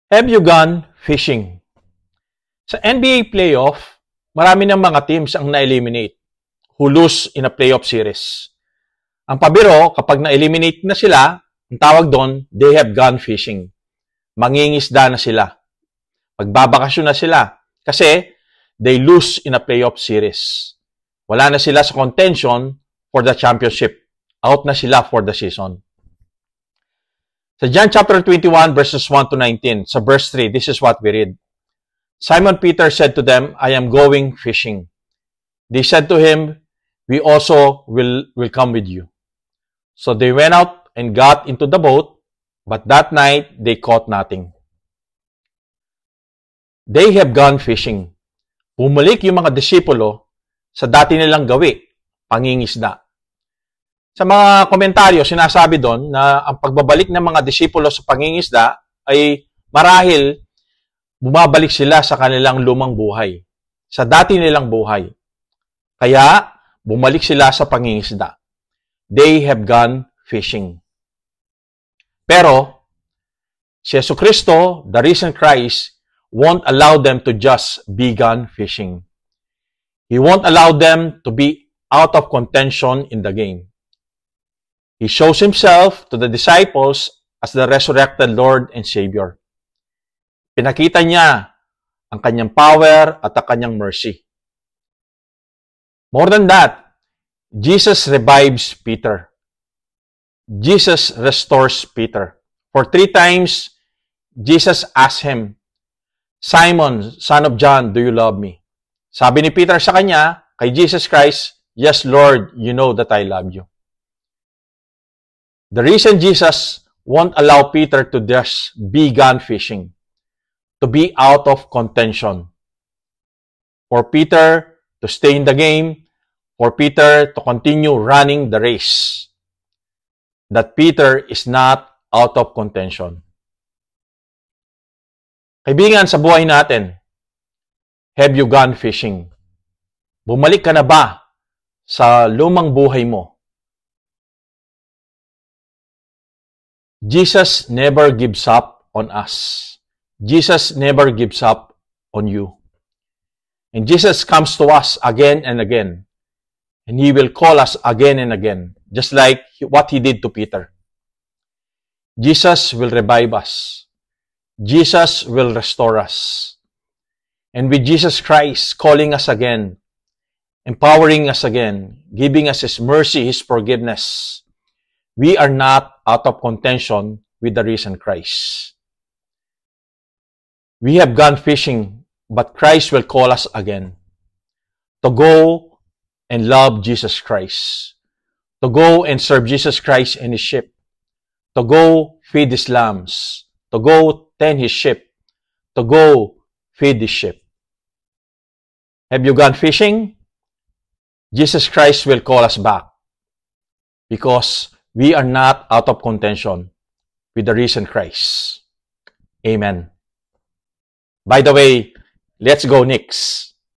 Have you gone fishing? Sa NBA playoff, marami ng mga teams ang na-eliminate who lose in a playoff series. Ang pabiro, kapag na-eliminate na sila, ang tawag doon, they have gone fishing. Mangingisda na sila. Magbabakasyon na sila kasi they lose in a playoff series. Wala na sila sa contention for the championship. Out na sila for the season. Sa John chapter 21 verses 1 to 19, sa verse 3, this is what we read. Simon Peter said to them, I am going fishing. They said to him, we also will come with you. So they went out and got into the boat, but that night they caught nothing. They have gone fishing. Bumalik yung mga disipulo sa dati nilang gawi, pangingisda. Sa mga komentaryo, sinasabi doon na ang pagbabalik ng mga disipulo sa pangingisda ay marahil bumabalik sila sa kanilang lumang buhay, sa dati nilang buhay. Kaya, bumalik sila sa pangingisda. They have gone fishing. Pero, si Jesucristo, the risen Christ, won't allow them to just be gone fishing. He won't allow them to be out of contention in the game. He shows Himself to the disciples as the resurrected Lord and Savior. Pinakita Niya ang Kanyang power at ang Kanyang mercy. More than that, Jesus revives Peter. Jesus restores Peter. For 3 times, Jesus asked him, Simon, son of John, do you love me? Sabi ni Peter sa kanya, kay Jesus Christ, yes, Lord, you know that I love you. The reason Jesus won't allow Peter to just be gone fishing, to be out of contention, for Peter to stay in the game, for Peter to continue running the race, that Peter is not out of contention. Kaibigan, sa buhay natin, have you gone fishing? Bumalik ka na ba sa lumang buhay mo? Jesus never gives up on us. Jesus never gives up on you. And Jesus comes to us again and again. And He will call us again and again, just like what He did to Peter. Jesus will revive us. Jesus will restore us. And with Jesus Christ calling us again, empowering us again, giving us His mercy, His forgiveness, we are not out of contention with the risen Christ. We have gone fishing, but Christ will call us again to go and love Jesus Christ, to go and serve Jesus Christ and His sheep, to go feed His lambs, to go tend His sheep, to go feed His sheep. Have you gone fishing? Jesus Christ will call us back because we are not out of contention with the risen Christ. Amen. By the way, let's go Knicks.